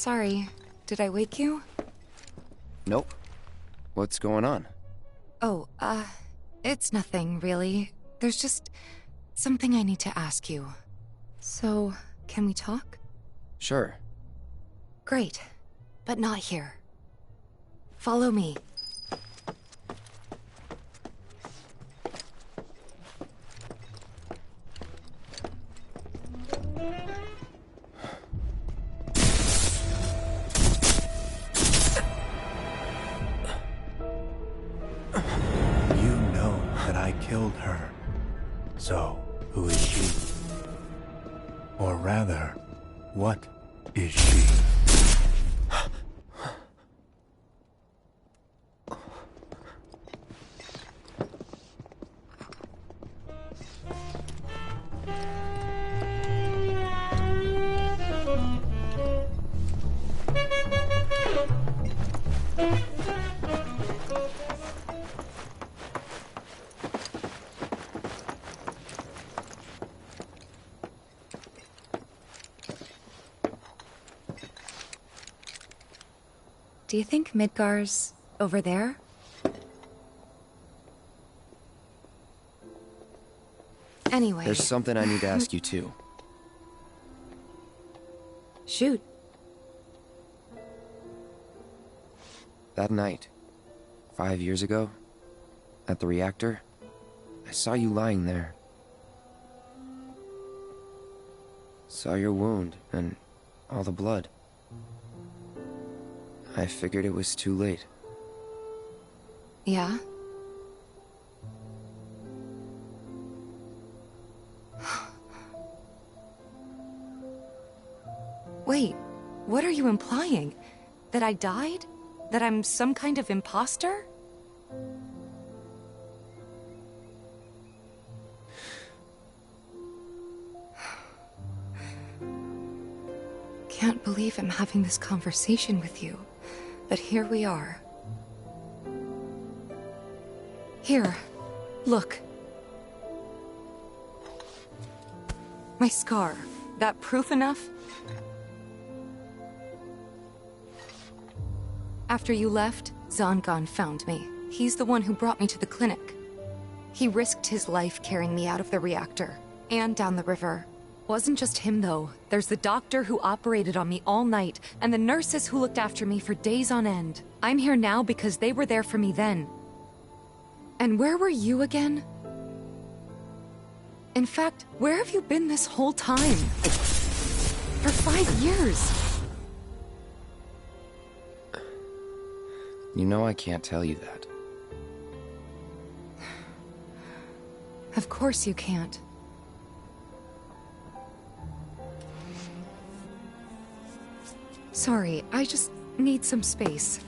Sorry, did I wake you? Nope. What's going on? Oh, it's nothing, really. There's just something I need to ask you. So, can we talk? Sure. Great, but not here. Follow me. You know that I killed her. So, who is she? Or rather, what is she? Do you think Midgar's over there? Anyway... There's something I need to ask you too. Shoot. That night, 5 years ago, at the reactor, I saw you lying there. Saw your wound and all the blood. I figured it was too late. Yeah? Wait, what are you implying? That I died? That I'm some kind of imposter? Can't believe I'm having this conversation with you, but here we are. Here, look. My scar. That proof enough? After you left, Zangan found me. He's the one who brought me to the clinic. He risked his life carrying me out of the reactor, and down the river. Wasn't just him, though. There's the doctor who operated on me all night, and the nurses who looked after me for days on end. I'm here now because they were there for me then. And where were you again? In fact, where have you been this whole time? For 5 years. You know I can't tell you that. Of course you can't. Sorry, I just need some space.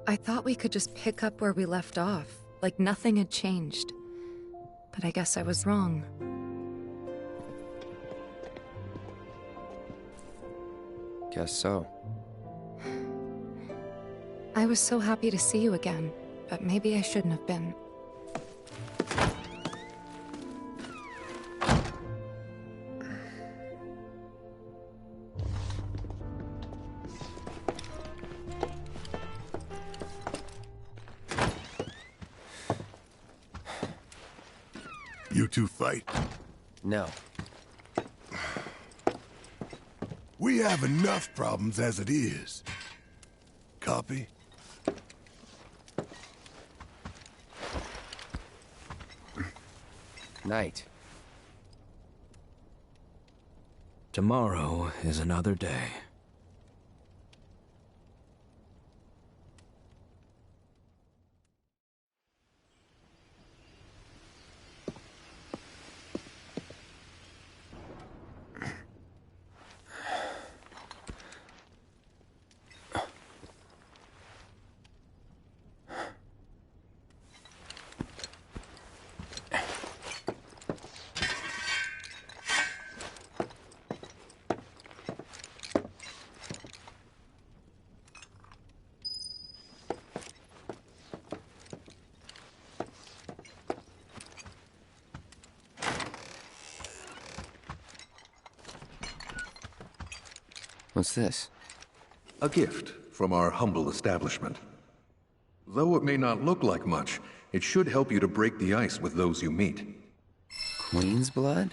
I thought we could just pick up where we left off, like nothing had changed. But I guess I was wrong. Guess so. I was so happy to see you again, but maybe I shouldn't have been. You two fight? No. We have enough problems as it is. Copy? Night. Tomorrow is another day. What's this? A gift from our humble establishment. Though it may not look like much, it should help you to break the ice with those you meet. Queen's blood?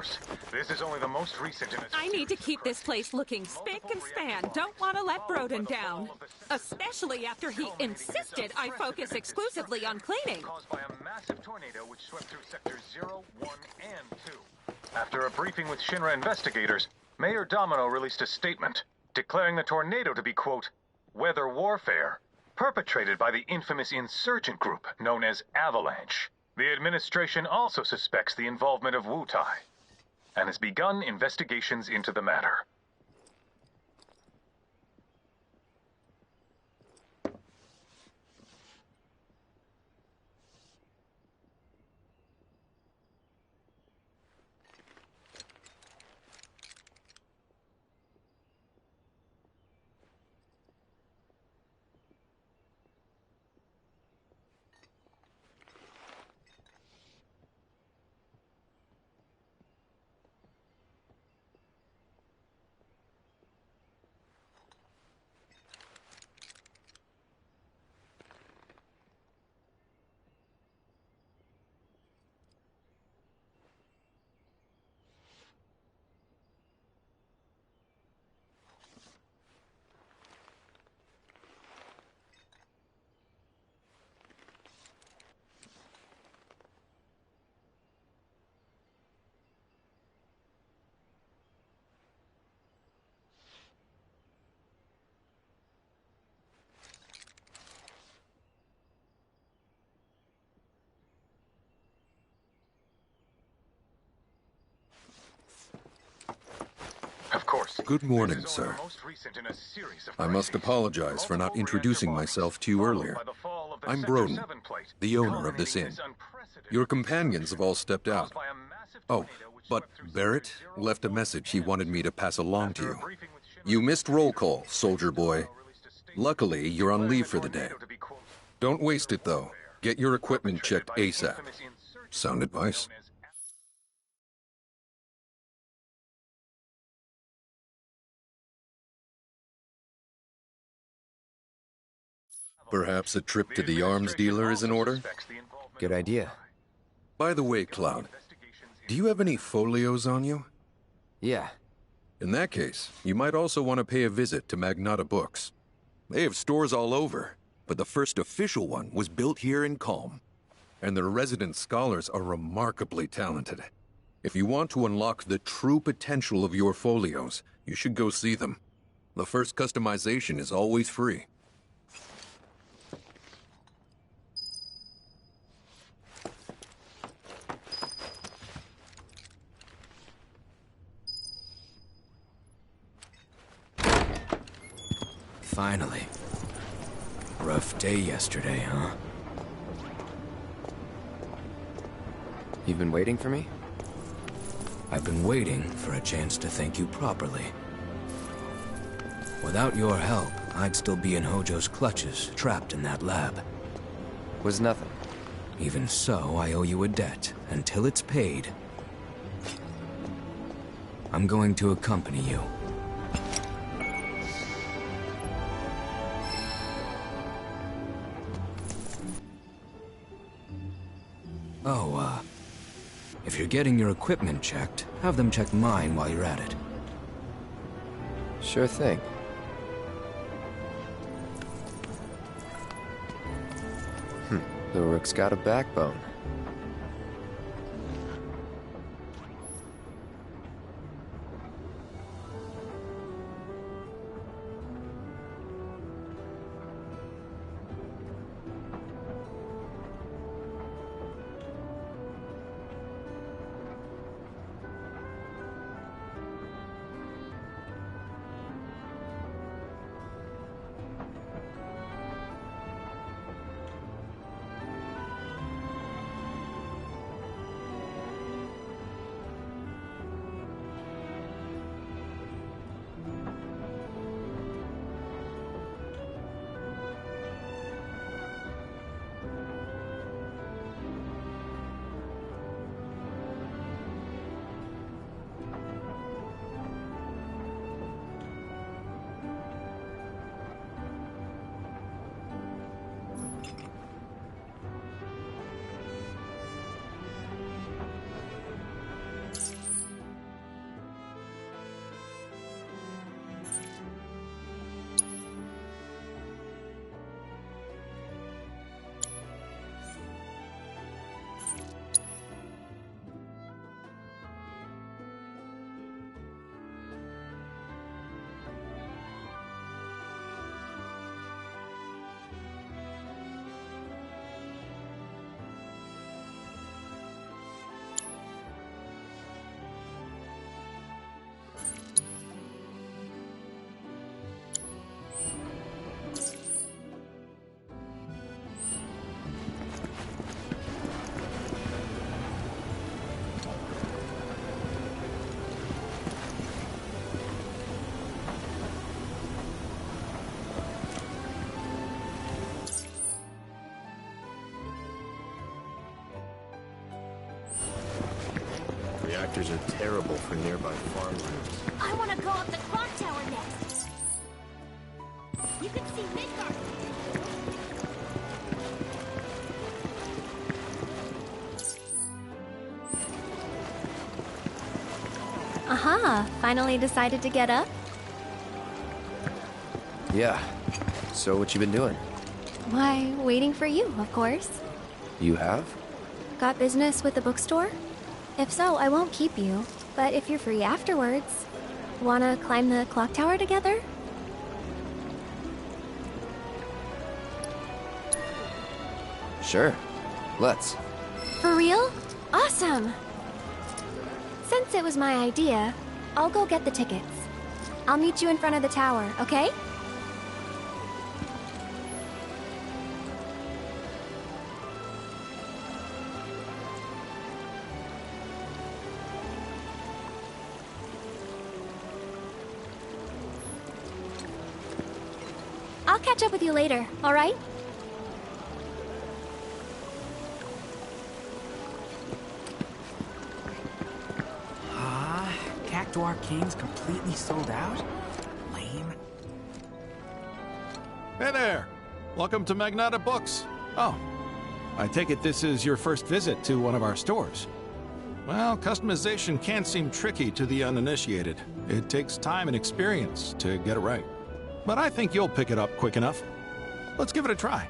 course. This is only the most recent in a I need to keep this place looking spick and span. Don't want to let Broden down. Especially after he insisted I focus exclusively on cleaning. Caused by a massive tornado which swept through sectors 0, 1, and 2. After a briefing with Shinra investigators, Mayor Domino released a statement declaring the tornado to be, quote, weather warfare, perpetrated by the infamous insurgent group known as Avalanche. The administration also suspects the involvement of Wutai and has begun investigations into the matter. Of course. Good morning, sir. I must apologize for not introducing myself to you earlier. I'm Broden, the owner of this inn. Your companions have all stepped out. Oh, but Barrett left a message he wanted me to pass along to you. You missed roll call, soldier boy. Luckily, you're on leave for the day. Don't waste it, though. Get your equipment checked ASAP. Sound advice? Perhaps a trip to the arms dealer is in order? Good idea. By the way, Cloud, do you have any folios on you? Yeah. In that case, you might also want to pay a visit to Magnata Books. They have stores all over, but the first official one was built here in Calm. And their resident scholars are remarkably talented. If you want to unlock the true potential of your folios, you should go see them. The first customization is always free. Finally. Rough day yesterday, huh? You've been waiting for me? I've been waiting for a chance to thank you properly. Without your help, I'd still be in Hojo's clutches, trapped in that lab. Was nothing. Even so, I owe you a debt. Until it's paid, I'm going to accompany you. Oh, if you're getting your equipment checked, have them check mine while you're at it. Sure thing. The Rook's got a backbone. Reactors are terrible for nearby farmlands. I want to go up the clock tower next. You can see Midgard. Aha! Finally decided to get up? Yeah. So what you been doing? Why, waiting for you, of course. You have? Got business with the bookstore? If so, I won't keep you. But if you're free afterwards, wanna climb the clock tower together? Sure. Let's. For real? Awesome! Since it was my idea, I'll go get the tickets. I'll meet you in front of the tower, okay? I'll catch up with you later, alright? Cacto Arcane's completely sold out? Lame. Hey there! Welcome to Magnata Books. Oh, I take it this is your first visit to one of our stores. Well, customization can seem tricky to the uninitiated. It takes time and experience to get it right. But I think you'll pick it up quick enough. Let's give it a try.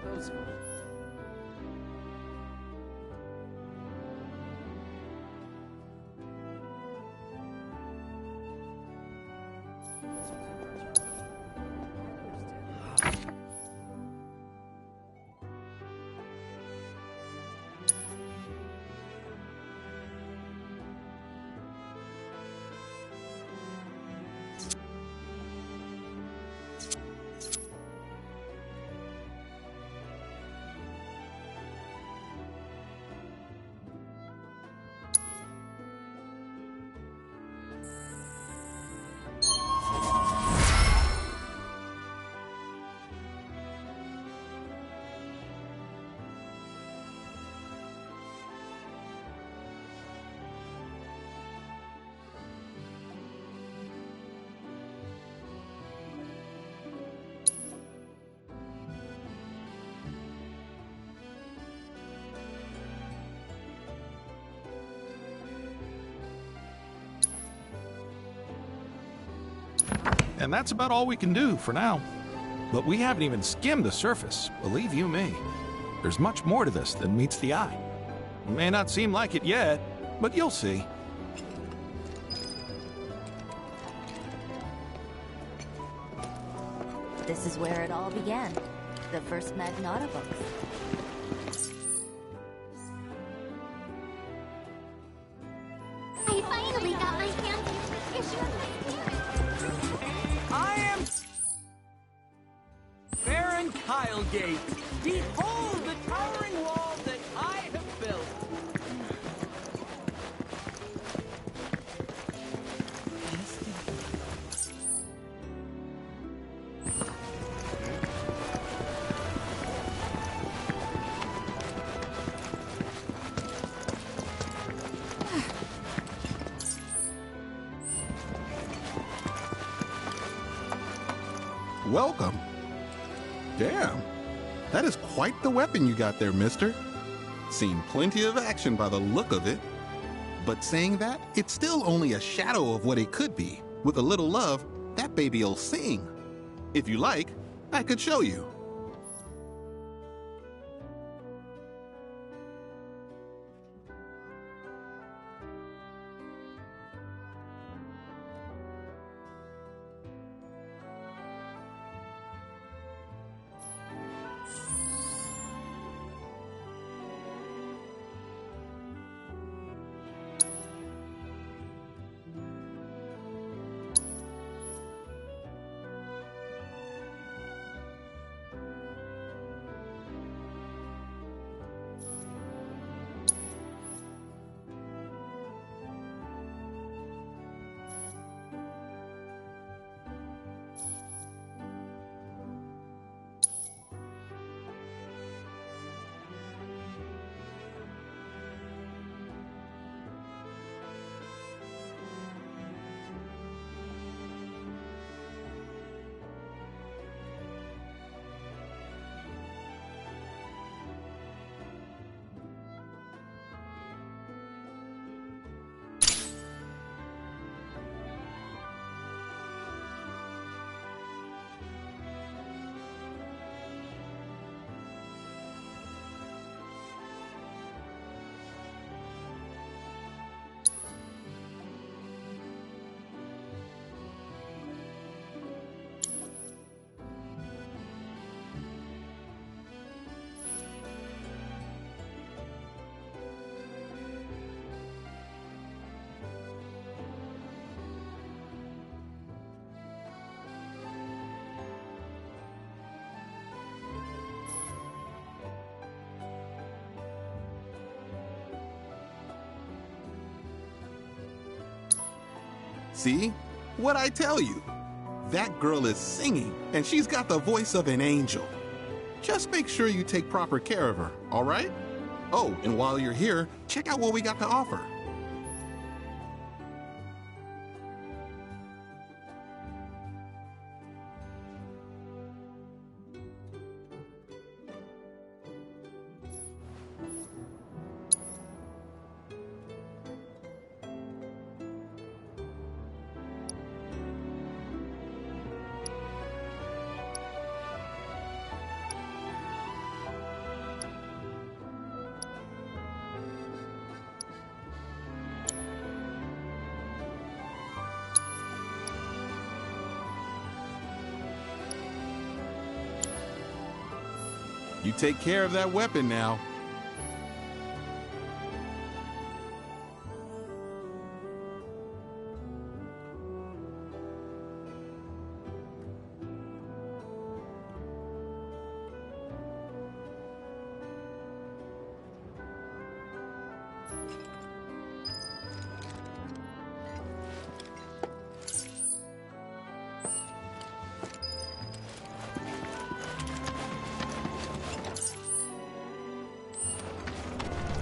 And that's about all we can do for now. But we haven't even skimmed the surface, believe you me. There's much more to this than meets the eye. It may not seem like it yet, but you'll see. This is where it all began. The first Magnata books. I finally got my hands on the issue. I am Baron Kylegate. Behold the towering wall that I have built. Welcome. Damn, that is quite the weapon you got there, mister. Seen plenty of action by the look of it. But saying that, it's still only a shadow of what it could be. With a little love, that baby'll sing. If you like, I could show you. See? What'd I tell you? That girl is singing, and she's got the voice of an angel. Just make sure you take proper care of her, all right? Oh, and while you're here, check out what we got to offer. You take care of that weapon now.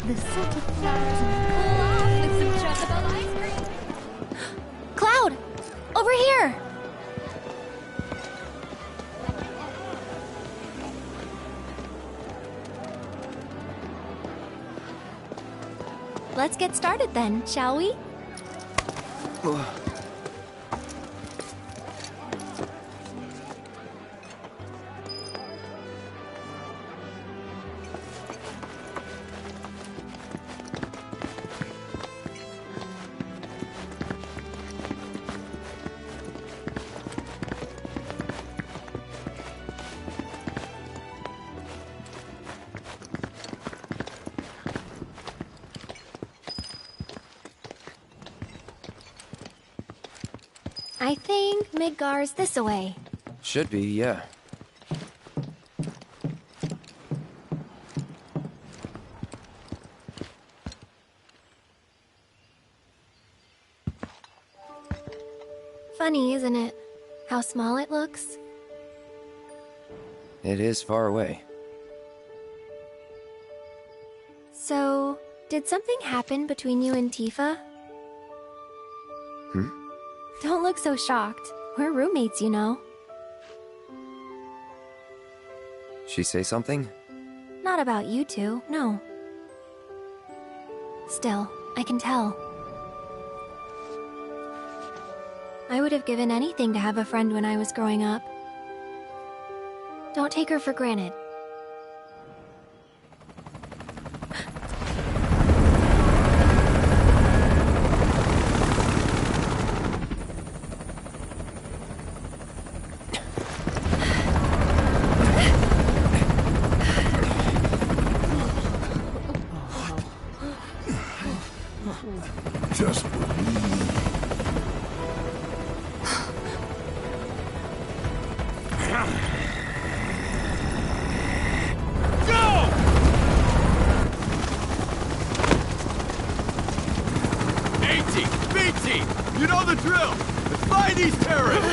The scent of flowers and cool off with some chocolate ice cream. Cloud! Over here! Let's get started then, shall we? I think Midgar's this-a-way. Should be, yeah. Funny, isn't it? How small it looks? It is far away. So, did something happen between you and Tifa? Don't look so shocked. We're roommates, you know. She say something? Not about you two, no. Still, I can tell. I would have given anything to have a friend when I was growing up. Don't take her for granted. Just You know the drill! Let's find these terrorists!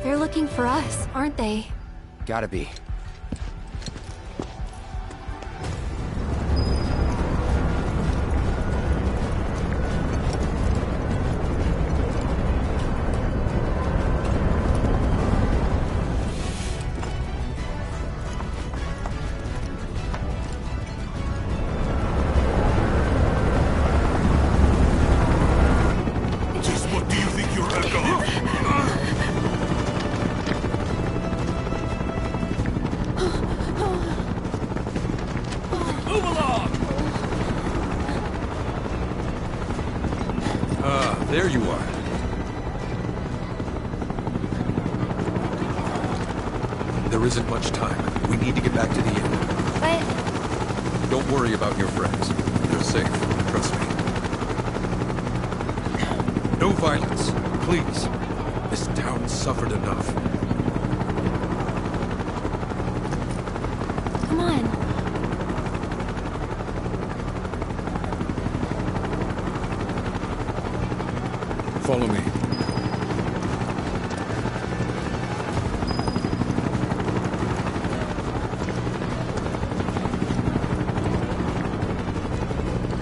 They're looking for us, aren't they? Gotta be. There you are. There isn't much time. We need to get back to the inn. But... Don't worry about your friends. They're is safe. Trust me. No violence, please. This town suffered enough. Come on. Follow me.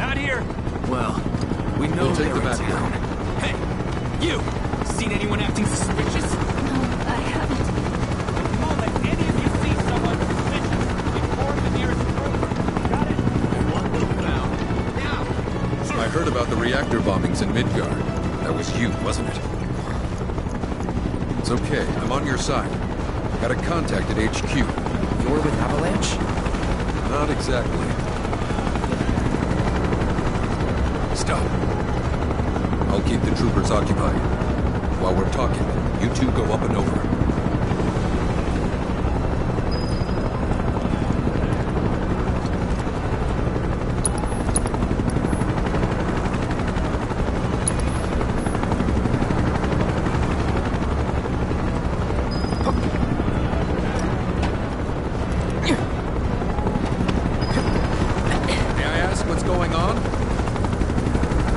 Out here! Well, we know We'll take they're them in out here. town. Hey! You! Seen anyone acting suspicious? No, I haven't. The moment any of you see someone suspicious, inform the nearest group. Got it? And one will found. Now! I heard about the reactor bombings in Midgard. That was you, wasn't it? It's okay. I'm on your side. Got a contact at HQ. You're with Avalanche? Not exactly. Stop. I'll keep the troopers occupied. While we're talking, you two go up and over. May I ask what's going on?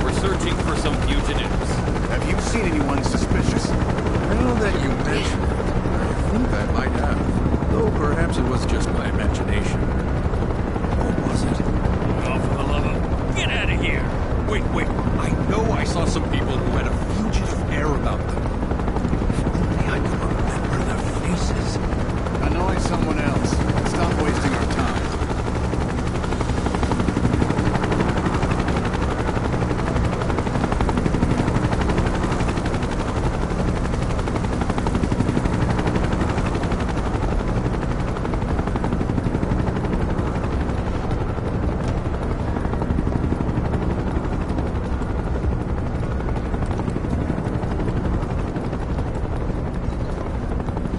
We're searching for some fugitives. Have you seen anyone suspicious? Now that you mention it, I think I might have. Though perhaps it was just my imagination. Or was it? Oh, for the love of... Get out of here! Wait. I know I saw some people who had a fugitive air about them. If only I could remember their faces. Annoy someone else. Stop wasting our time.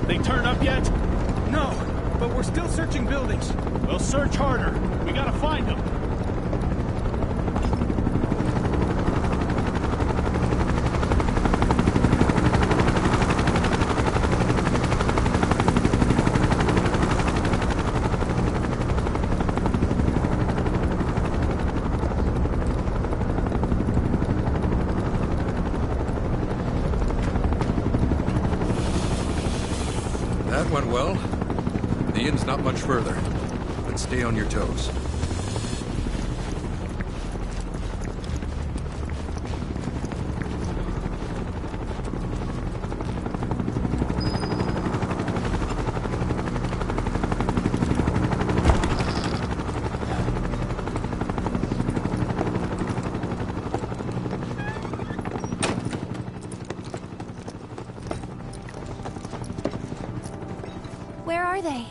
They turn up yet? No, but we're still searching buildings. We'll search harder. We gotta find them. That went well. The inn's not much further, but stay on your toes. Where are they?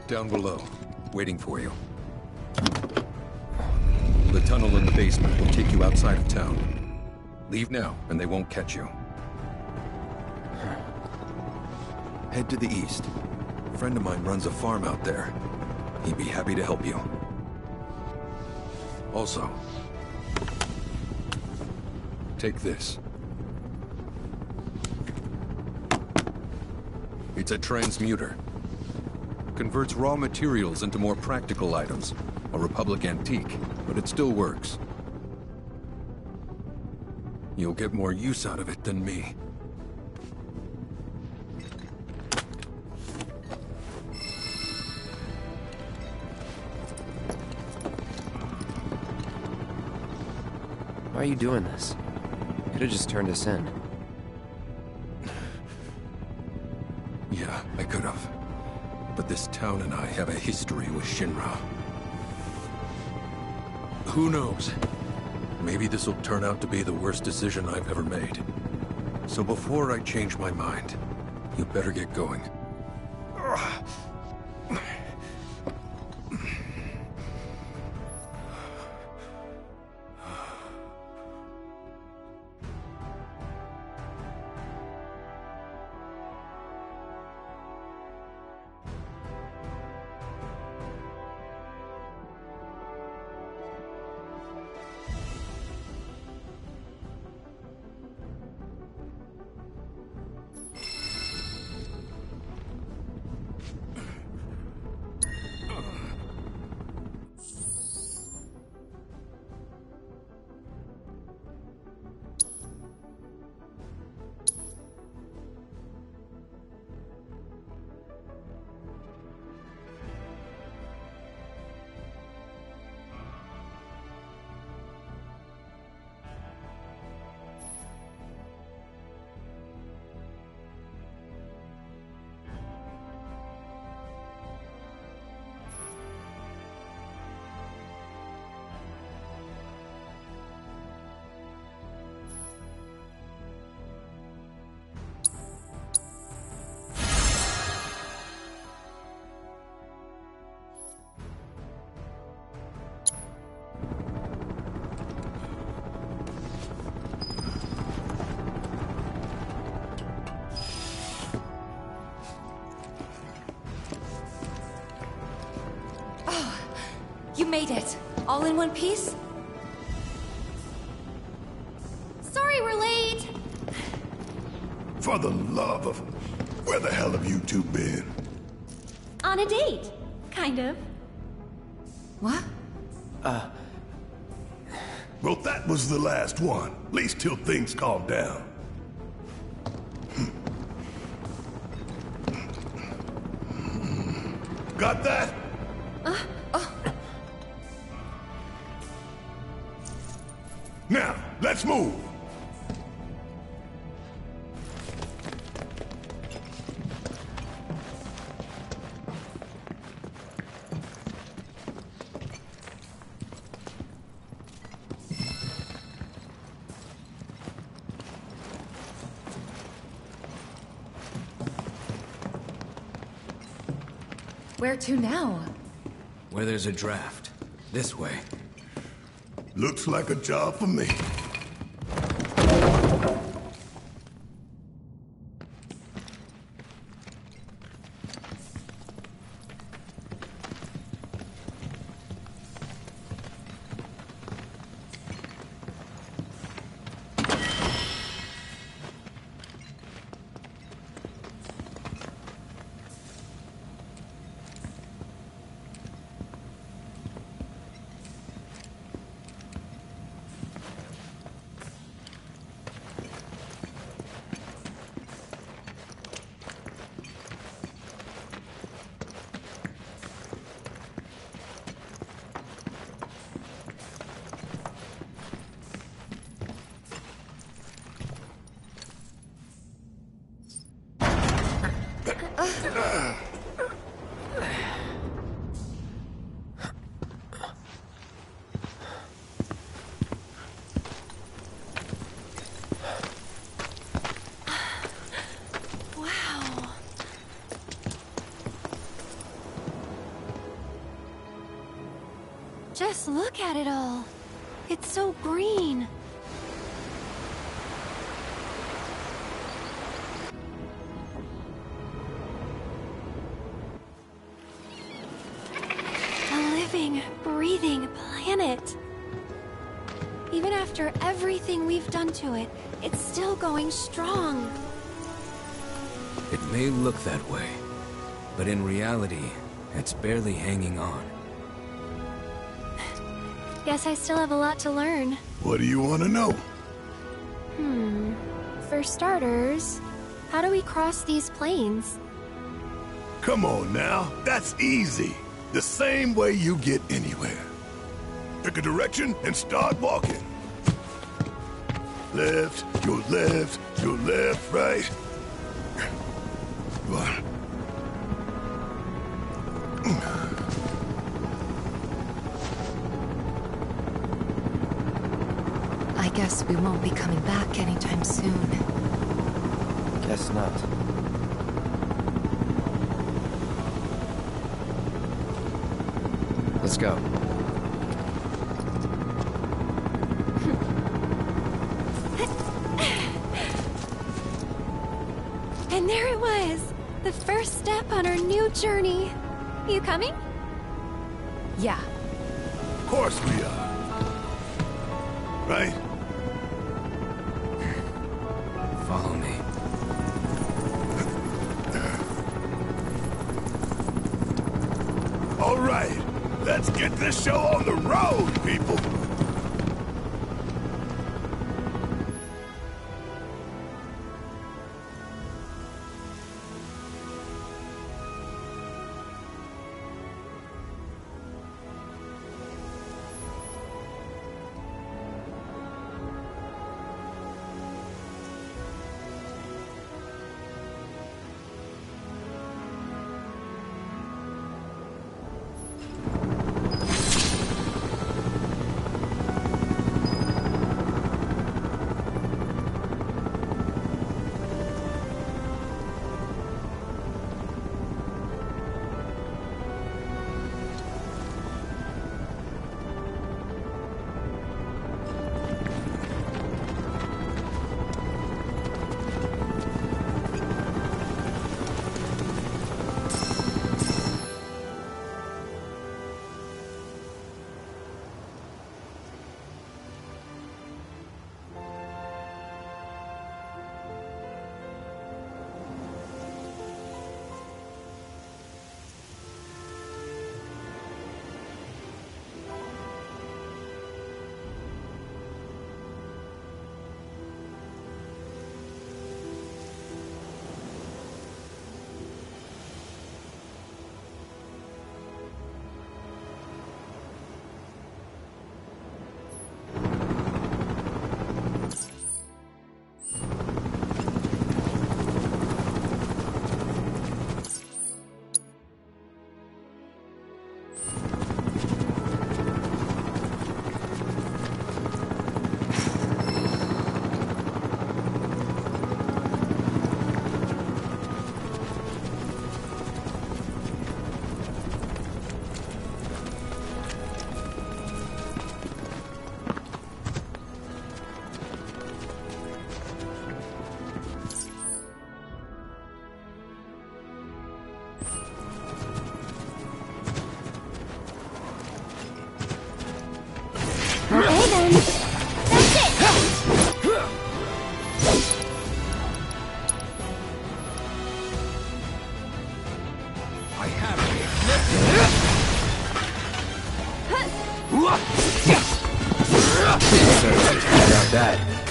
Down below, waiting for you. The tunnel in the basement will take you outside of town. Leave now, and they won't catch you. Head to the east. A friend of mine runs a farm out there. He'd be happy to help you. Also, take this. It's a transmuter. Converts raw materials into more practical items. A Republic antique, but it still works. You'll get more use out of it than me. Why are you doing this? Could have just turned us in. Yeah, I could have. But this town and I have a history with Shinra. Who knows? Maybe this'll turn out to be the worst decision I've ever made. So before I change my mind, you better get going. You made it. All in one piece? Sorry we're late. For the love of... Where the hell have you two been? On a date. Kind of. What? Well, that was the last one. At least till things calm down. Got that? Now, let's move. Where to now? Where there's a draft. This way. Looks like a job for me. Just look at it all. It's so green. A living, breathing planet. Even after everything we've done to it, it's still going strong. It may look that way, but in reality, it's barely hanging on. Guess I still have a lot to learn. What do you want to know? For starters, how do we cross these plains? Come on now, that's easy. The same way you get anywhere. Pick a direction and start walking. Left, go left, right. One. I guess we won't be coming back anytime soon. Guess not. Let's go. And there it was! The first step on our new journey. You coming? Yeah. Of course we are. Right? Follow me. All right, let's get this show on the road, people. like that.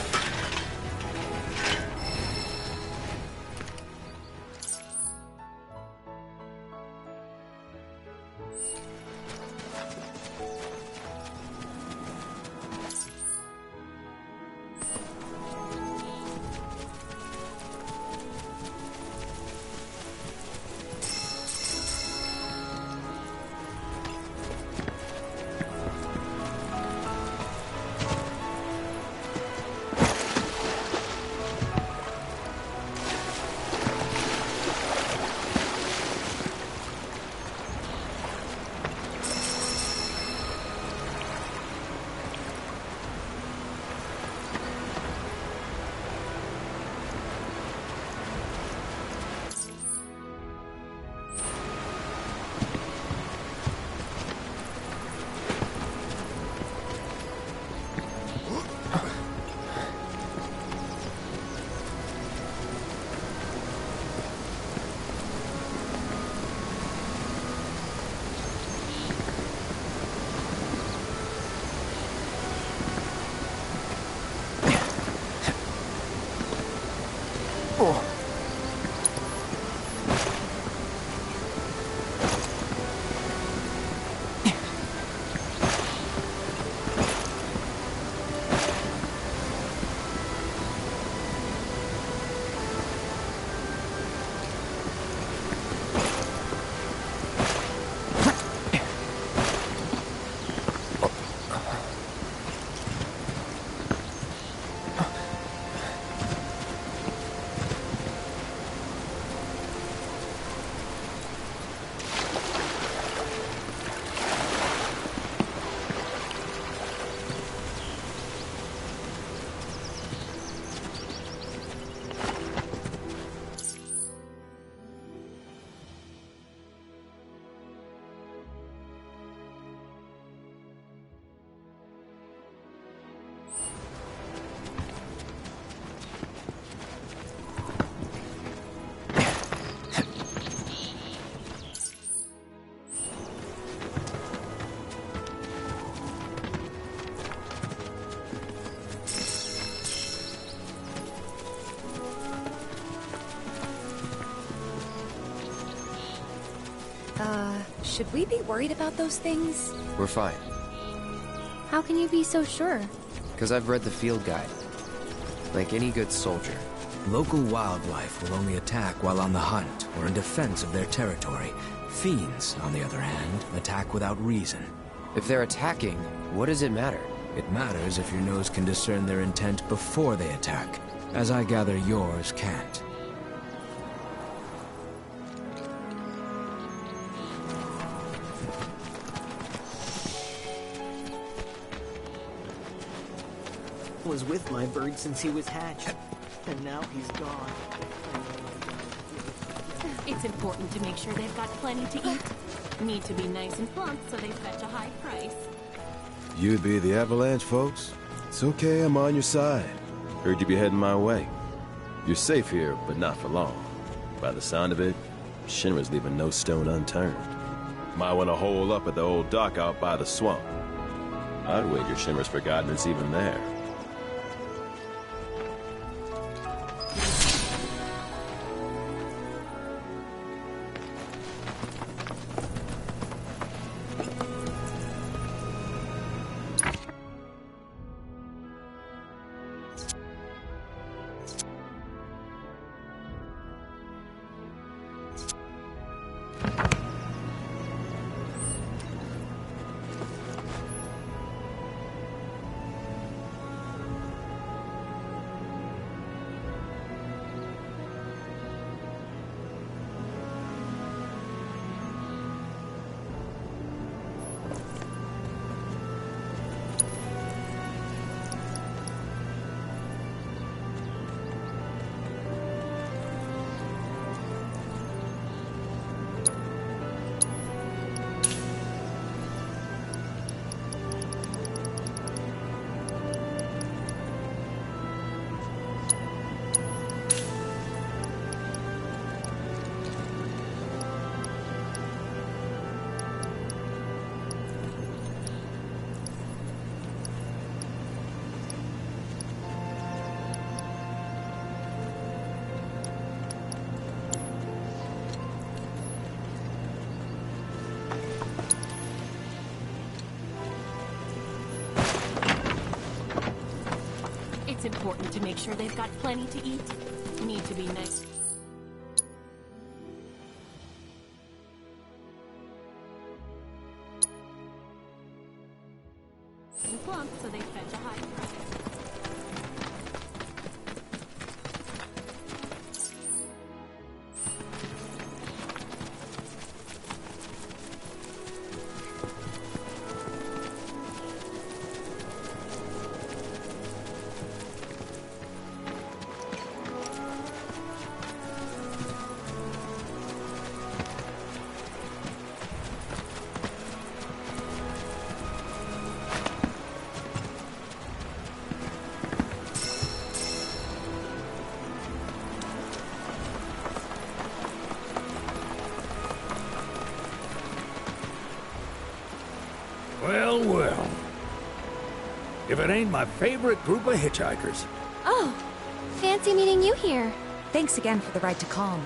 Should we be worried about those things? We're fine. How can you be so sure? Because I've read the field guide. Like any good soldier. Local wildlife will only attack while on the hunt or in defense of their territory. Fiends, on the other hand, attack without reason. If they're attacking, what does it matter? It matters if your nose can discern their intent before they attack, as I gather yours can't. Was with my bird since he was hatched, and now he's gone. It's important to make sure they've got plenty to eat. Need to be nice and plump so they fetch a high price. You'd be the Avalanche, folks? It's okay, I'm on your side. Heard you be heading my way. You're safe here, but not for long. By the sound of it, Shinra's leaving no stone unturned. Might want to hole up at the old dock out by the swamp. I'd wager Shinra's forgotten it's even there. important to make sure they've got plenty to eat. Need to be nice. And plump so they fetch a high price. Well, well. If it ain't my favorite group of hitchhikers. Oh, fancy meeting you here. Thanks again for the ride to Calm.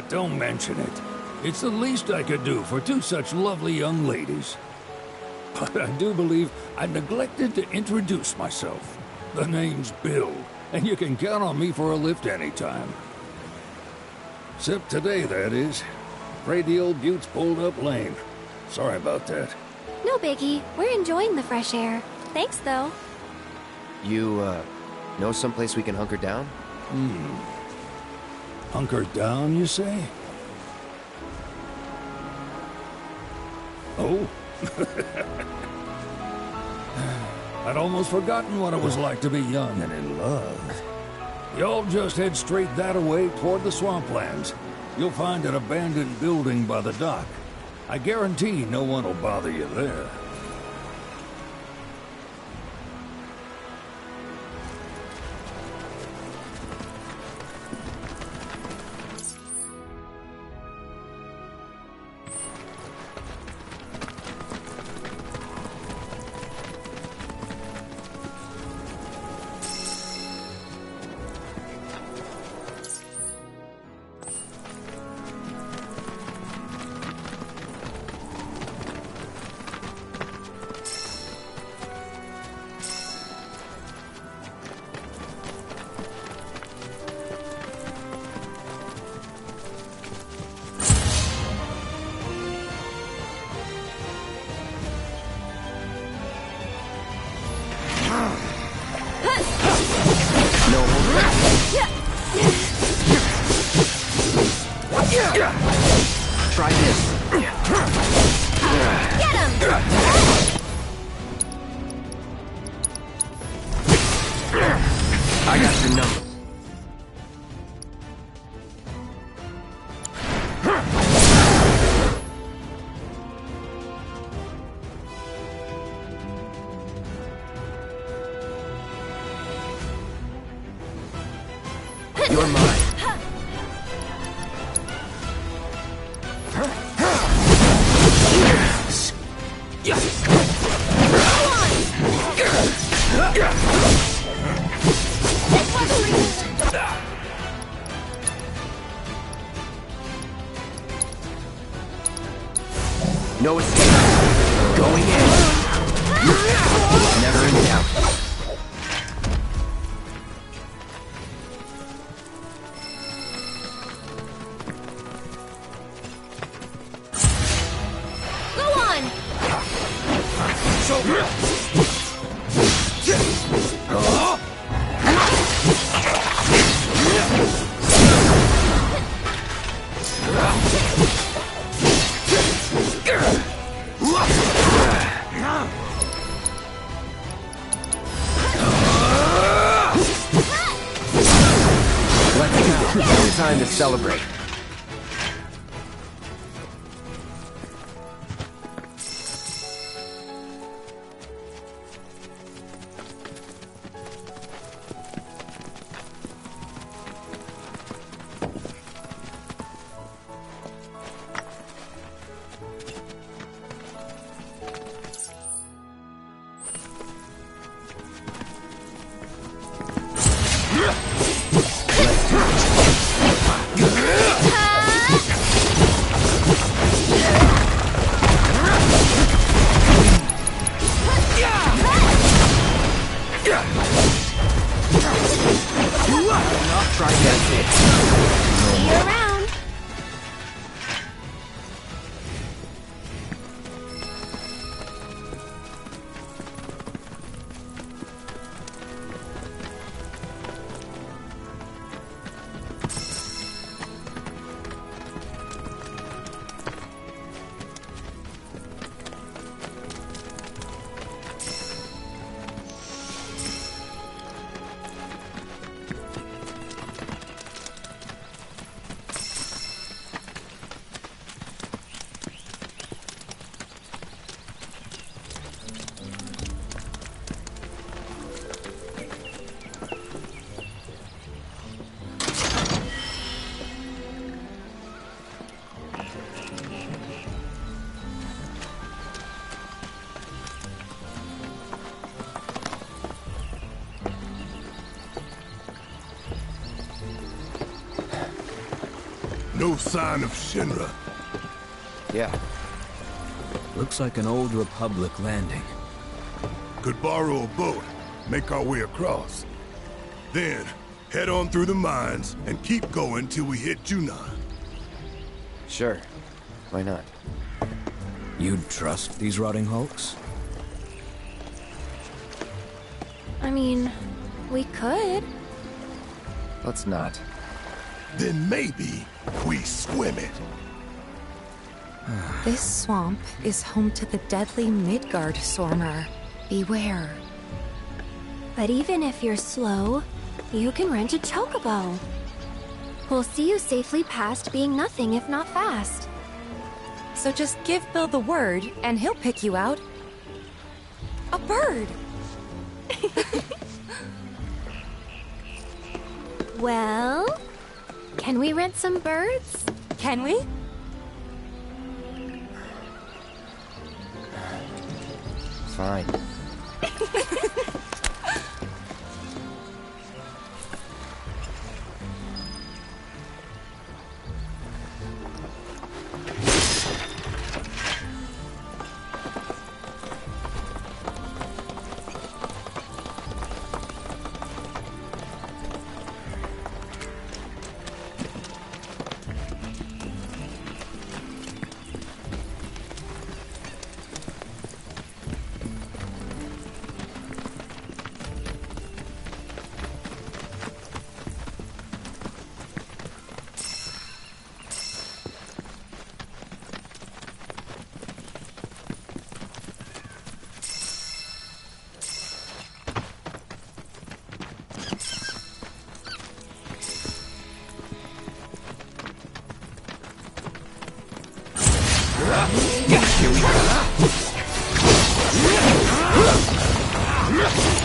Don't mention it. It's the least I could do for two such lovely young ladies. But I do believe I neglected to introduce myself. The name's Bill, and you can count on me for a lift anytime. Except today, that is. Afraid the old Butte's pulled up lame. Sorry about that. No biggie. We're enjoying the fresh air. Thanks, though. You, know someplace we can hunker down? Hunker down, you say? Oh? I'd almost forgotten what it was like to be young and in love. Y'all just head straight that-a-way toward the swamplands. You'll find an abandoned building by the dock. I guarantee no one will bother you there. Try this. Get him! I got your number. You're mine. No escape. Going in. Never in doubt. Go on! No time to celebrate. No sign of Shinra. Yeah. Looks like an old Republic landing. Could borrow a boat, make our way across. Then, head on through the mines and keep going till we hit Junon. Sure. Why not? You'd trust these rotting hulks? I mean, we could. Let's not. Then maybe we swim it. This swamp is home to the deadly Midgard Sormer. Beware. But even if you're slow, you can rent a chocobo. We'll see you safely past being nothing if not fast. So just give Bill the word, and he'll pick you out. A bird! Well, can we rent some birds? Can we? Fine.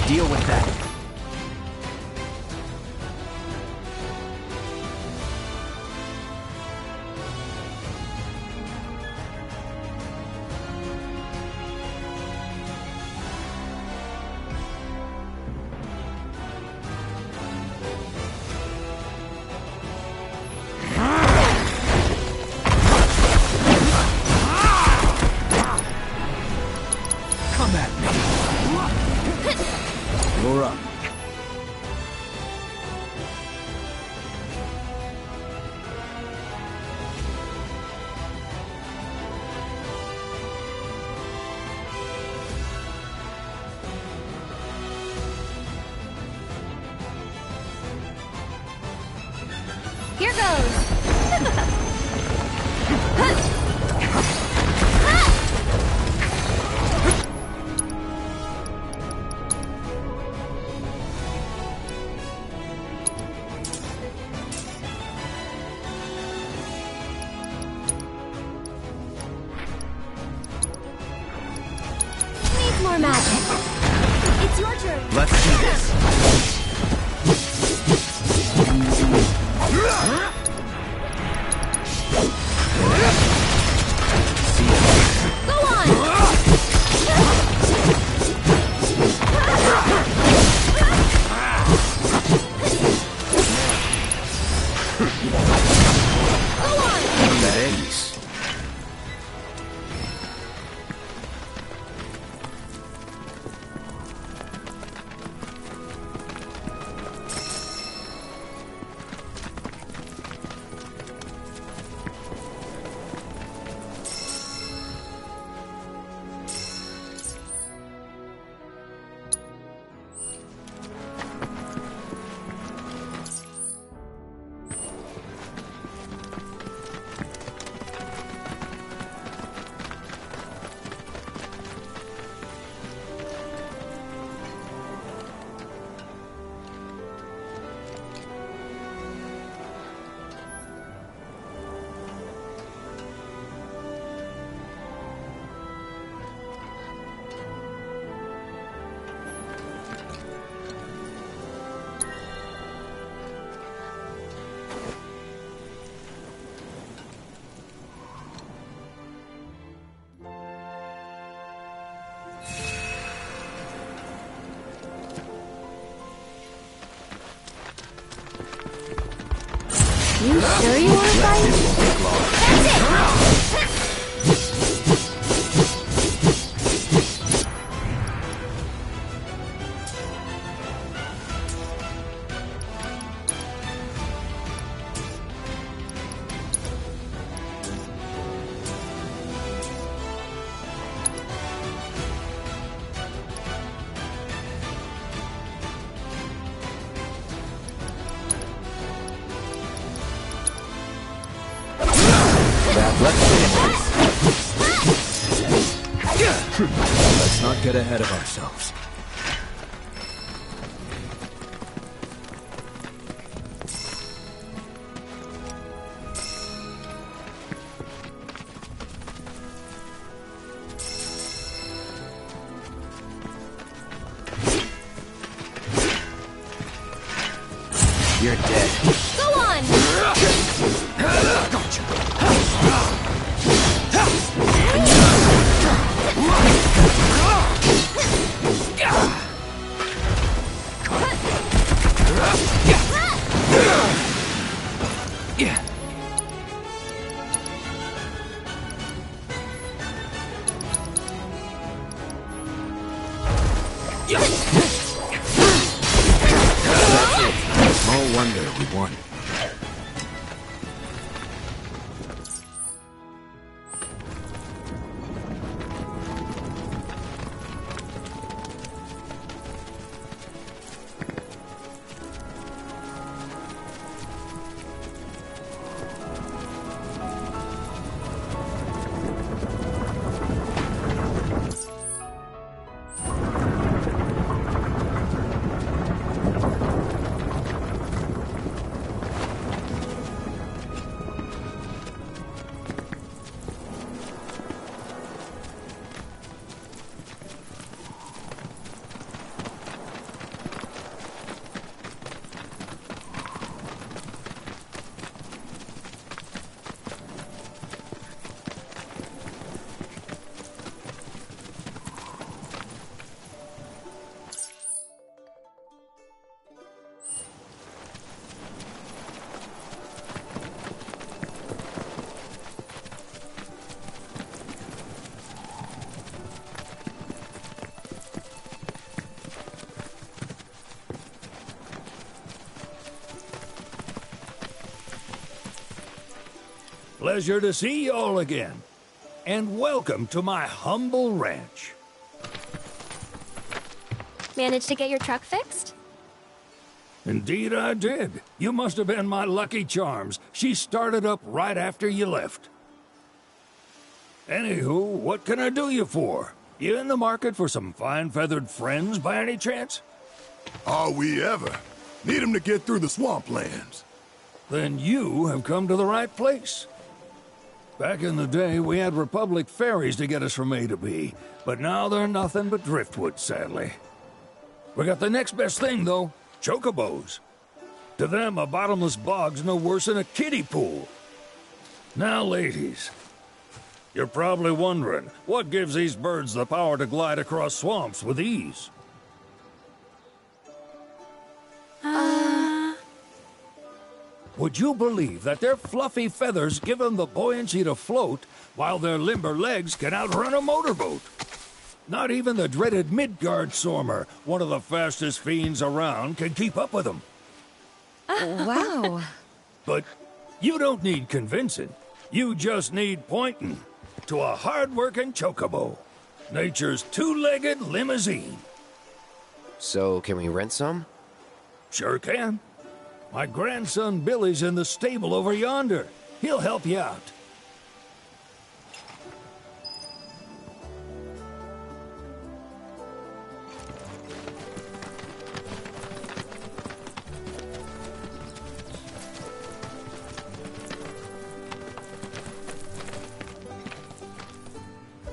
Deal with that. Come at me. You're up. Here goes! Needs more magic. It's your turn. Let's do this. Go on! Thanks. You sure you want to fight? That's it! Let's not get ahead of ourselves. You're dead. Go on! No wonder we won. Pleasure to see you all again. And welcome to my humble ranch. Managed to get your truck fixed? Indeed I did. You must have been my lucky charms. She started up right after you left. Anywho, what can I do you for? You in the market for some fine-feathered friends by any chance? Are we ever? Need 'em to get through the swamplands. Then you have come to the right place. Back in the day, we had Republic ferries to get us from A to B, but now they're nothing but driftwood, sadly. We got the next best thing, though, chocobos. To them, a bottomless bog's no worse than a kiddie pool. Now, ladies, you're probably wondering, what gives these birds the power to glide across swamps with ease? Would you believe that their fluffy feathers give them the buoyancy to float, while their limber legs can outrun a motorboat? Not even the dreaded Midgard Sormer, one of the fastest fiends around, can keep up with them. Wow. But you don't need convincing. You just need pointing to a hard-working chocobo. Nature's two-legged limousine. So, can we rent some? Sure can. My grandson Billy's in the stable over yonder. He'll help you out.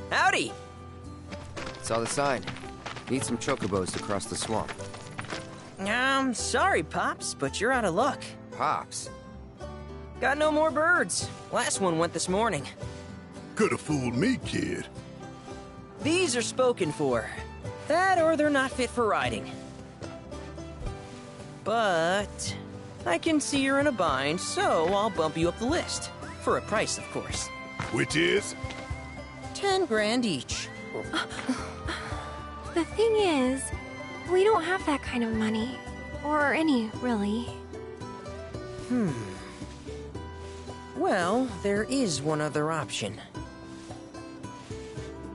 Howdy! Saw the sign. Need some chocobos to cross the swamp. Sorry, Pops, but you're out of luck. Pops? Got no more birds. Last one went this morning. Could've fooled me, kid. These are spoken for. That or they're not fit for riding. But I can see you're in a bind, so I'll bump you up the list. For a price, of course. Which is? 10 grand each. The thing is, we don't have that kind of money. Or any, really. Well, there is one other option.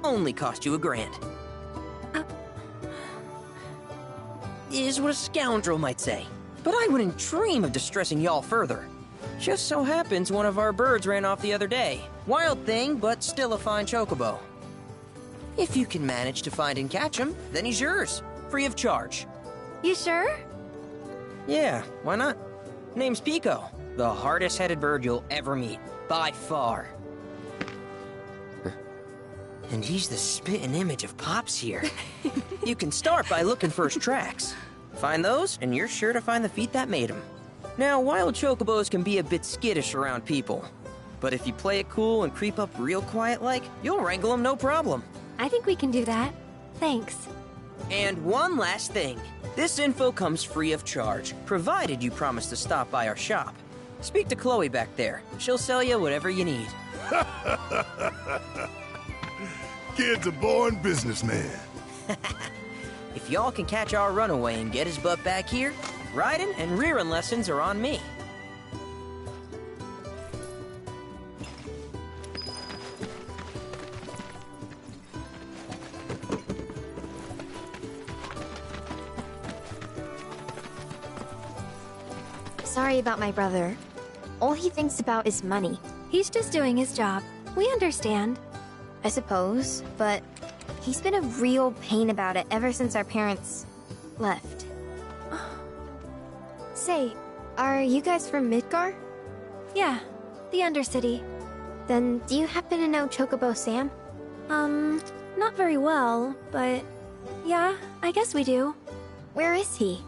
Only cost you $1,000. Is what a scoundrel might say. But I wouldn't dream of distressing y'all further. Just so happens one of our birds ran off the other day. Wild thing, but still a fine chocobo. If you can manage to find and catch him, then he's yours. Free of charge. You sure? Yeah, why not? Name's Pico. The hardest-headed bird you'll ever meet. By far. And he's the spitting image of Pops here. You can start by looking for his tracks. Find those, and you're sure to find the feet that made him. Now, wild chocobos can be a bit skittish around people. But if you play it cool and creep up real quiet-like, you'll wrangle them no problem. I think we can do that. Thanks. And one last thing. This info comes free of charge, provided you promise to stop by our shop. Speak to Chloe back there. She'll sell you whatever you need. Kid's a born businessman. If y'all can catch our runaway and get his butt back here, riding and rearing lessons are on me. Sorry about my brother. All he thinks about is money. He's just doing his job. We understand. I suppose, but he's been a real pain about it ever since our parents left. Say, are you guys from Midgar? Yeah, the Undercity. Then do you happen to know Chocobo Sam? Not very well, but yeah, I guess we do. Where is he?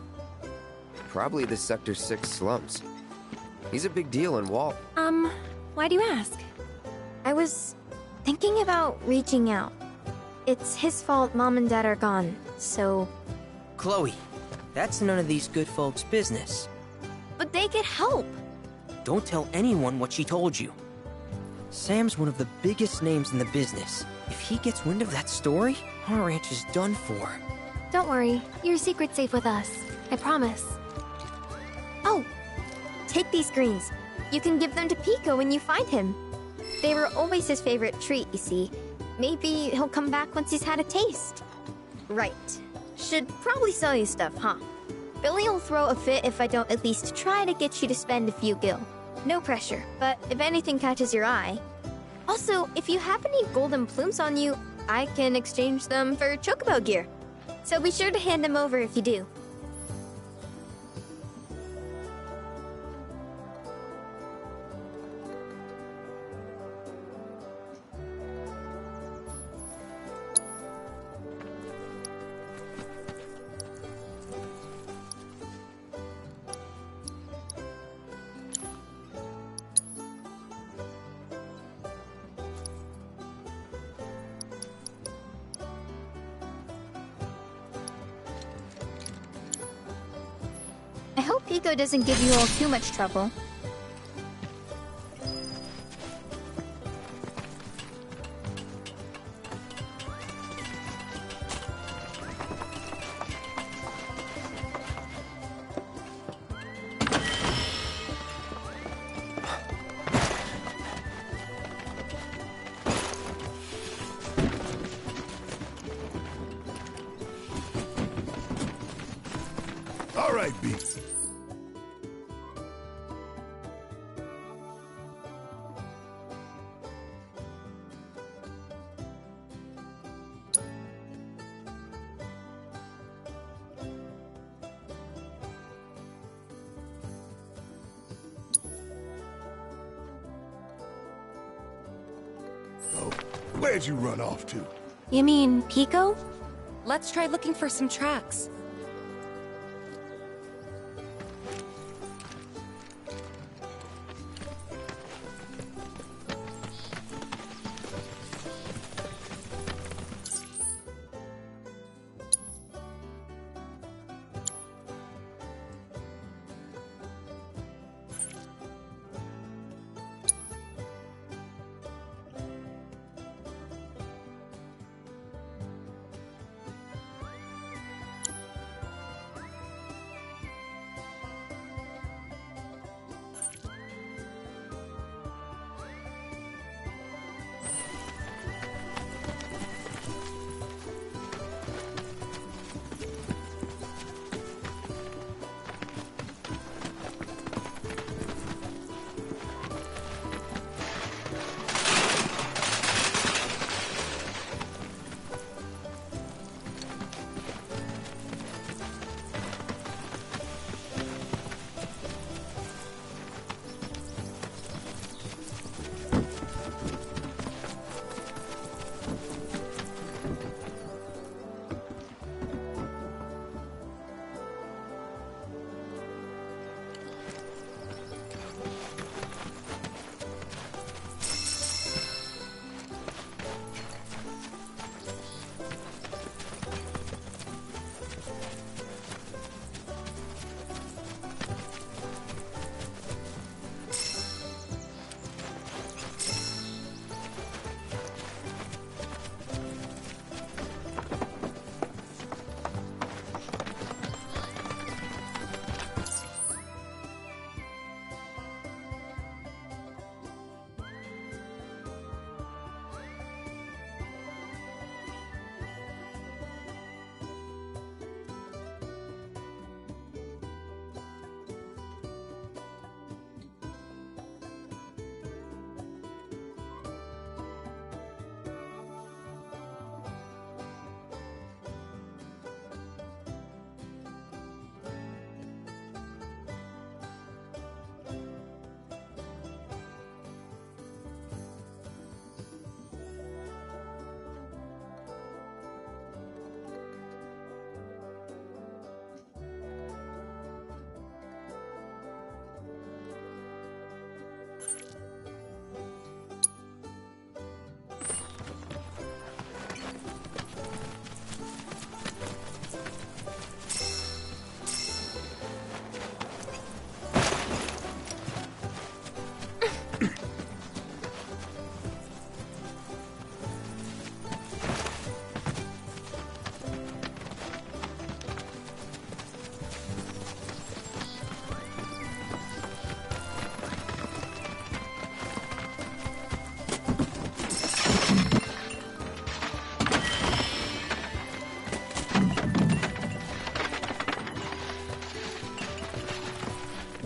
Probably the Sector 6 slums. He's a big deal in Walt. Why do you ask? I was thinking about reaching out. It's his fault Mom and Dad are gone, so... Chloe, that's none of these good folks' business. But they could help! Don't tell anyone what she told you. Sam's one of the biggest names in the business. If he gets wind of that story, our ranch is done for. Don't worry, your secret's safe with us. I promise. Oh! Take these greens. You can give them to Pico when you find him. They were always his favorite treat, you see. Maybe he'll come back once he's had a taste. Right. Should probably sell you stuff, huh? Billy'll throw a fit if I don't at least try to get you to spend a few gil. No pressure, but if anything catches your eye... Also, if you have any golden plumes on you, I can exchange them for chocobo gear. So be sure to hand them over if you do. I hope Pico doesn't give you all too much trouble. All right, Beats. Oh, where'd you run off to? You mean Pico? Let's try looking for some tracks.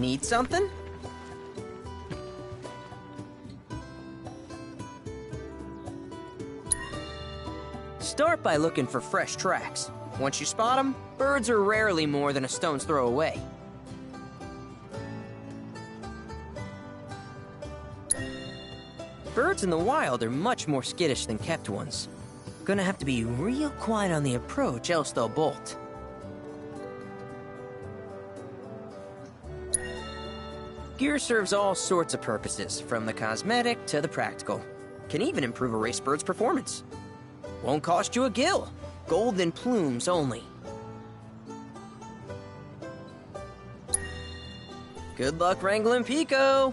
Need something? Start by looking for fresh tracks. Once you spot them, birds are rarely more than a stone's throw away. Birds in the wild are much more skittish than kept ones. Gonna have to be real quiet on the approach, else they'll bolt. Gear serves all sorts of purposes, from the cosmetic to the practical. Can even improve a race bird's performance. Won't cost you a gill. Golden plumes only. Good luck wrangling Pico!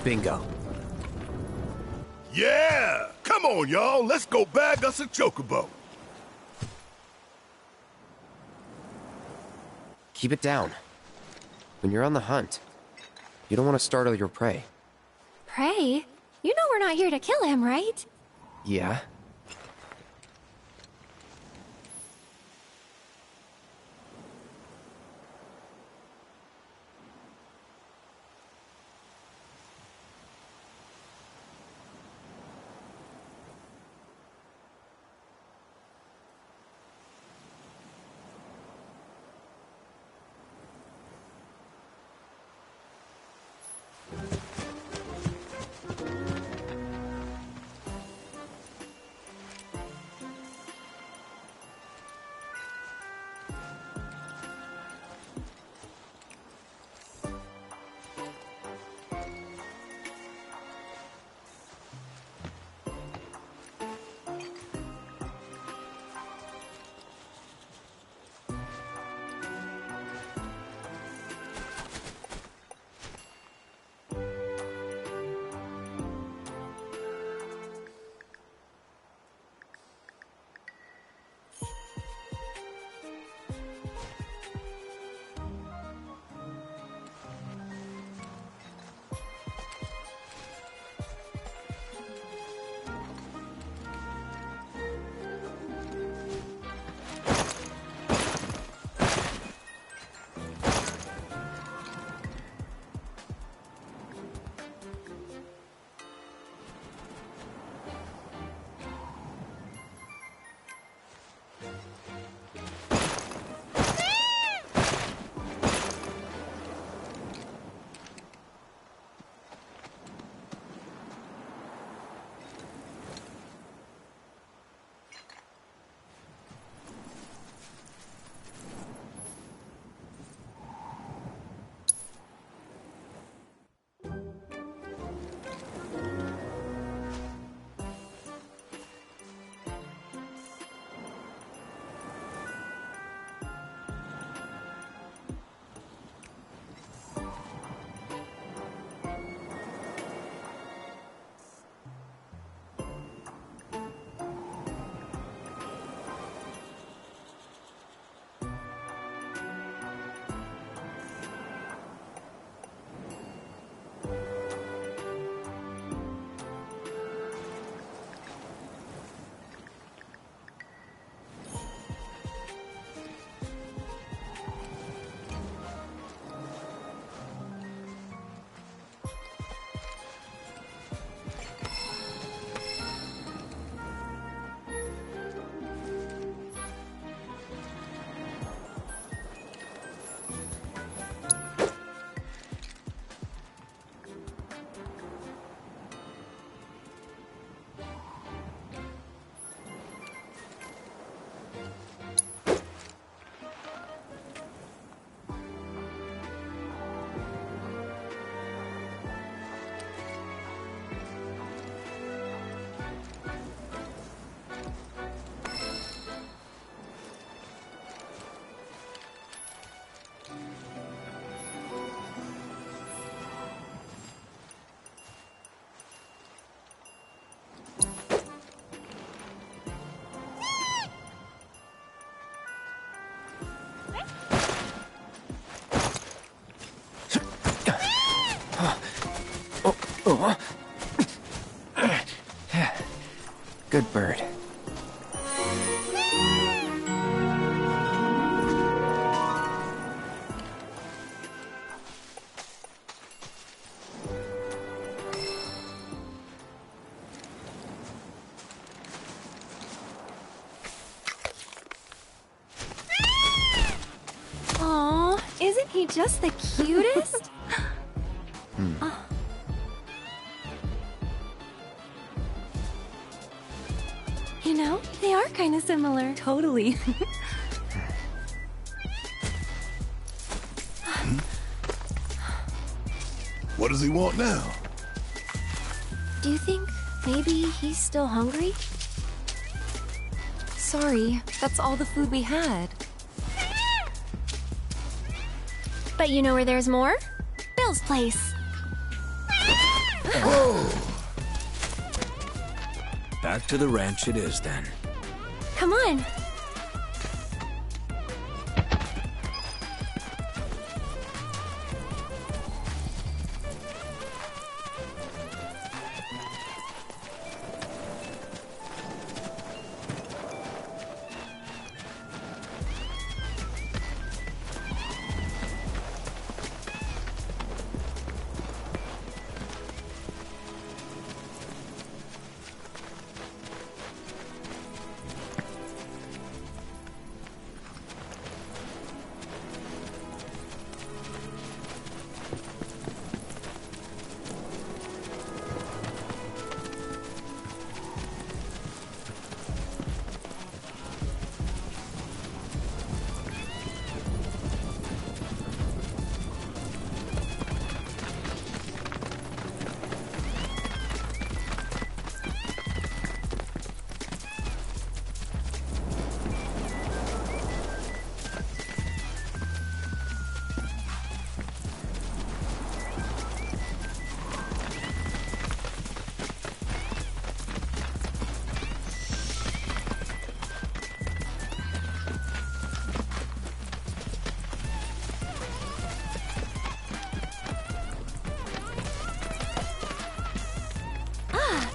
Bingo. Yeah! Come on, y'all. Let's go bag us a chocobo. Keep it down. When you're on the hunt, you don't want to startle your prey. Prey? You know we're not here to kill him, right? Yeah? Good bird. Aw, isn't he just the cutest? Oh. You know, they are kind of similar. Totally. What does he want now? Do you think maybe he's still hungry? Sorry, that's all the food we had. But you know where there's more? Bill's place. Back to the ranch it is, then. Come on.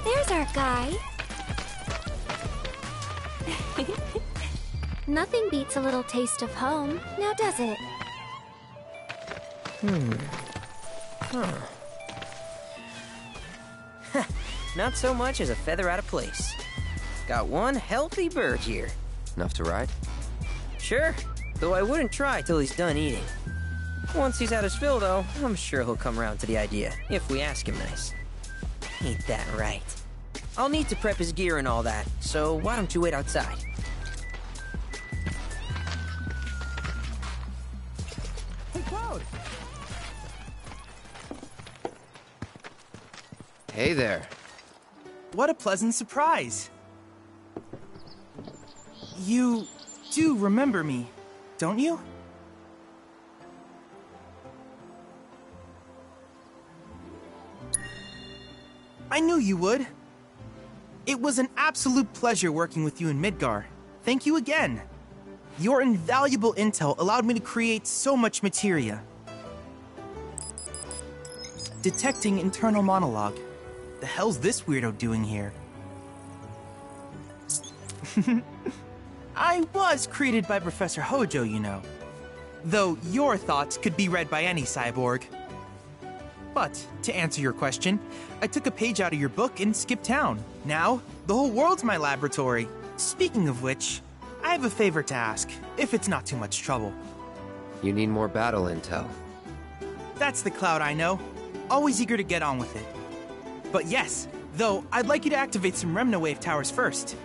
There's our guy. Nothing beats a little taste of home, now does it? Not so much as a feather out of place. Got one healthy bird here. Enough to ride? Sure, though I wouldn't try till he's done eating. Once he's had his fill, though, I'm sure he'll come around to the idea, if we ask him nice. Ain't that right? I'll need to prep his gear and all that, so why don't you wait outside? Hey, Cloud! Hey there. What a pleasant surprise. You do remember me, don't you? I knew you would. It was an absolute pleasure working with you in Midgar. Thank you again. Your invaluable intel allowed me to create so much materia. Detecting internal monologue. The hell's this weirdo doing here? I was created by Professor Hojo, you know. Though your thoughts could be read by any cyborg. But, to answer your question, I took a page out of your book and skipped town. Now, the whole world's my laboratory. Speaking of which, I have a favor to ask, if it's not too much trouble. You need more battle intel. That's the Cloud I know. Always eager to get on with it. But yes, though, I'd like you to activate some Remnawave towers first.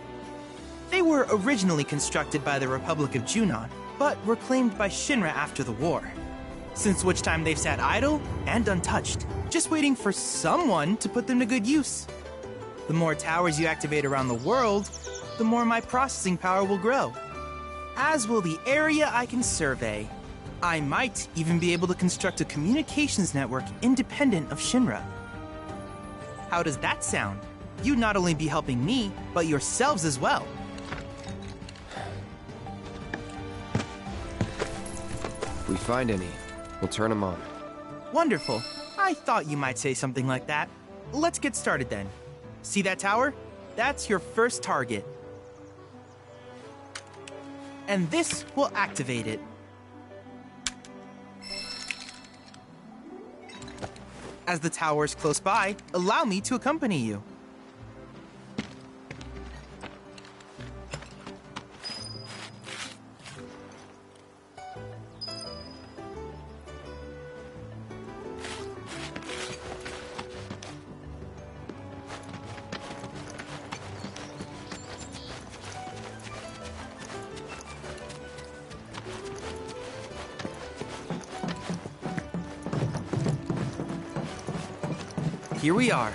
They were originally constructed by the Republic of Junon, but were claimed by Shinra after the war. Since which time they've sat idle and untouched, just waiting for someone to put them to good use. The more towers you activate around the world, the more my processing power will grow. As will the area I can survey. I might even be able to construct a communications network independent of Shinra. How does that sound? You'd not only be helping me, but yourselves as well. If we find any, we'll turn them on. Wonderful. I thought you might say something like that. Let's get started then. See that tower? That's your first target. And this will activate it. As the tower is close by, allow me to accompany you. Here we are.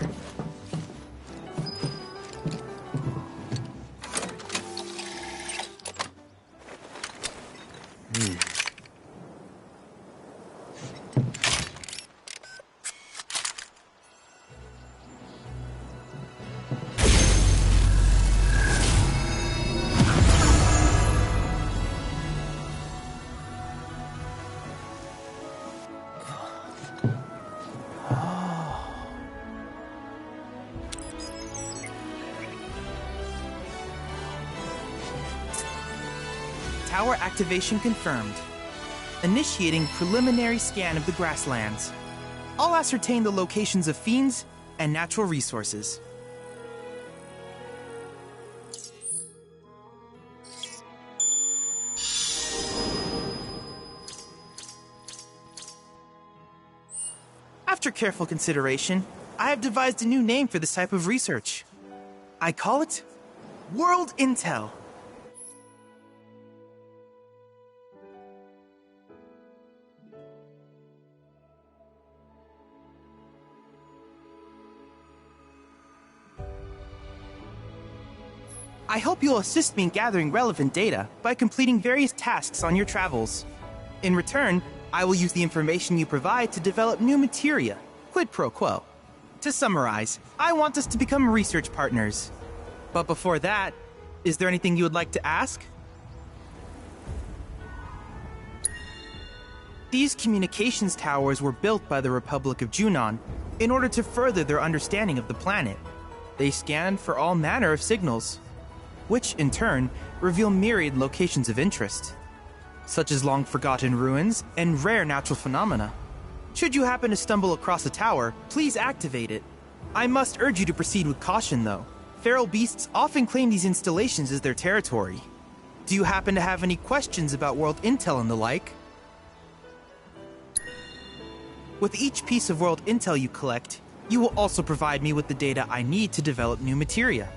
Tower activation confirmed. Initiating preliminary scan of the grasslands. I'll ascertain the locations of fiends and natural resources. After careful consideration, I have devised a new name for this type of research. I call it World Intel. I hope you'll assist me in gathering relevant data by completing various tasks on your travels. In return, I will use the information you provide to develop new materia, quid pro quo. To summarize, I want us to become research partners. But before that, is there anything you would like to ask? These communications towers were built by the Republic of Junon in order to further their understanding of the planet. They scan for all manner of signals, which in turn reveal myriad locations of interest, such as long-forgotten ruins and rare natural phenomena. Should you happen to stumble across a tower, please activate it. I must urge you to proceed with caution, though. Feral beasts often claim these installations as their territory. Do you happen to have any questions about world intel and the like? With each piece of world intel you collect, you will also provide me with the data I need to develop new materia.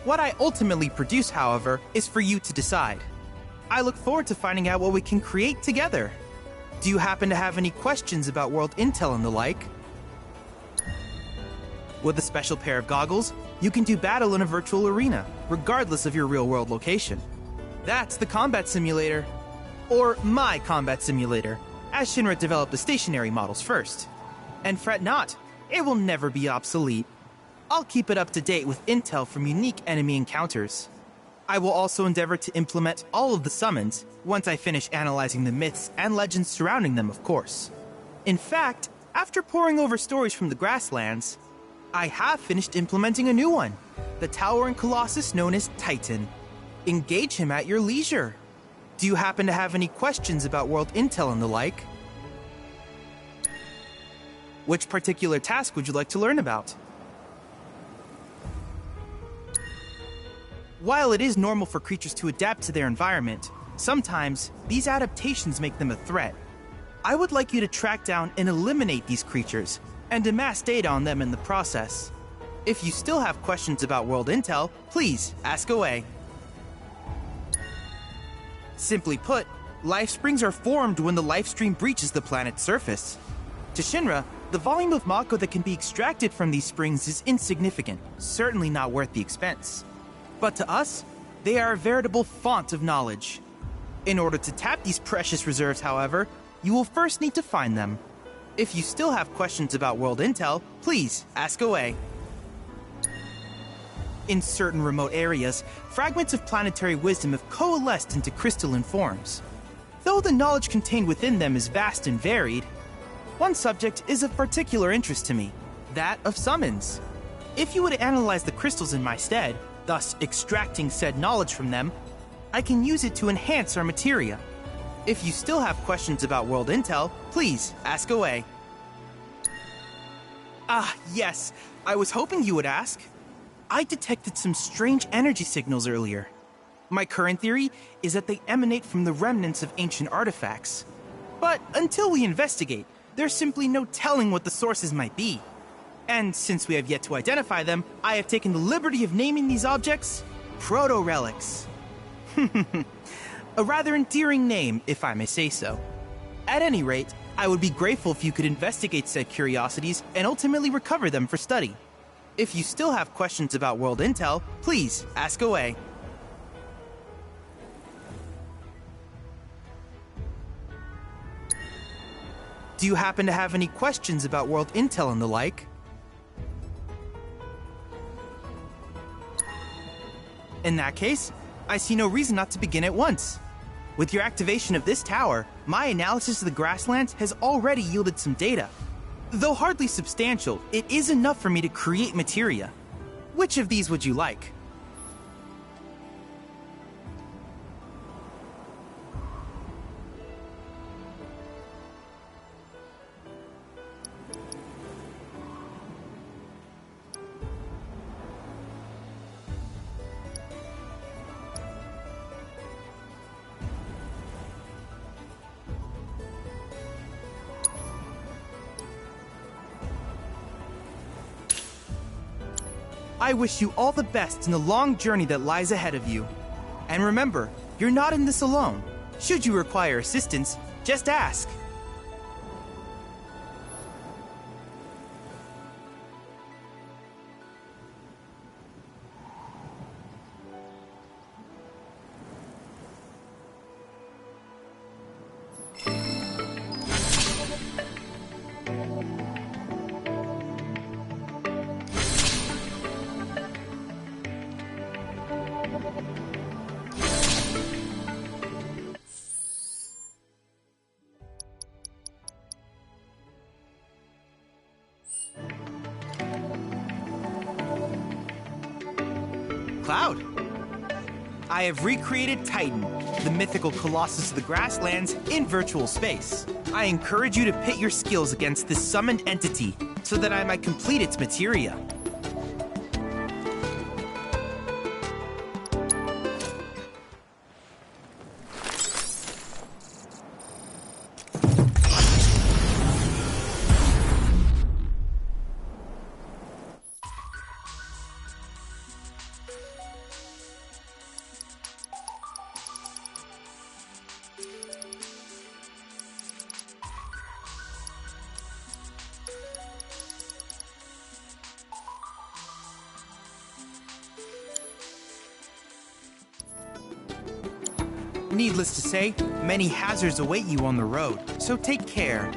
What I ultimately produce, however, is for you to decide. I look forward to finding out what we can create together. Do you happen to have any questions about world intel and the like? With a special pair of goggles, you can do battle in a virtual arena, regardless of your real-world location. That's the combat simulator. Or my combat simulator, as Shinra developed the stationary models first. And fret not, it will never be obsolete. I'll keep it up to date with intel from unique enemy encounters. I will also endeavor to implement all of the summons once I finish analyzing the myths and legends surrounding them, of course. In fact, after poring over stories from the grasslands, I have finished implementing a new one, the towering colossus known as Titan. Engage him at your leisure. Do you happen to have any questions about world intel and the like? Which particular task would you like to learn about? While it is normal for creatures to adapt to their environment, sometimes these adaptations make them a threat. I would like you to track down and eliminate these creatures, and amass data on them in the process. If you still have questions about world intel, please ask away. Simply put, life springs are formed when the life stream breaches the planet's surface. To Shinra, the volume of Mako that can be extracted from these springs is insignificant, certainly not worth the expense. But to us, they are a veritable font of knowledge. In order to tap these precious reserves, however, you will first need to find them. If you still have questions about world intel, please ask away. In certain remote areas, fragments of planetary wisdom have coalesced into crystalline forms. Though the knowledge contained within them is vast and varied, one subject is of particular interest to me, that of summons. If you would analyze the crystals in my stead, thus extracting said knowledge from them, I can use it to enhance our materia. If you still have questions about world intel, please ask away. Ah, yes, I was hoping you would ask. I detected some strange energy signals earlier. My current theory is that they emanate from the remnants of ancient artifacts. But until we investigate, there's simply no telling what the sources might be. And since we have yet to identify them, I have taken the liberty of naming these objects proto-relics. A rather endearing name, if I may say so. At any rate, I would be grateful if you could investigate said curiosities and ultimately recover them for study. If you still have questions about world intel, please ask away. Do you happen to have any questions about world intel and the like? In that case, I see no reason not to begin at once. With your activation of this tower, my analysis of the grasslands has already yielded some data. Though hardly substantial, it is enough for me to create materia. Which of these would you like? I wish you all the best in the long journey that lies ahead of you. And remember, you're not in this alone. Should you require assistance, just ask. Cloud. I have recreated Titan, the mythical colossus of the grasslands, in virtual space. I encourage you to pit your skills against this summoned entity so that I might complete its materia. Needless to say, many hazards await you on the road, so take care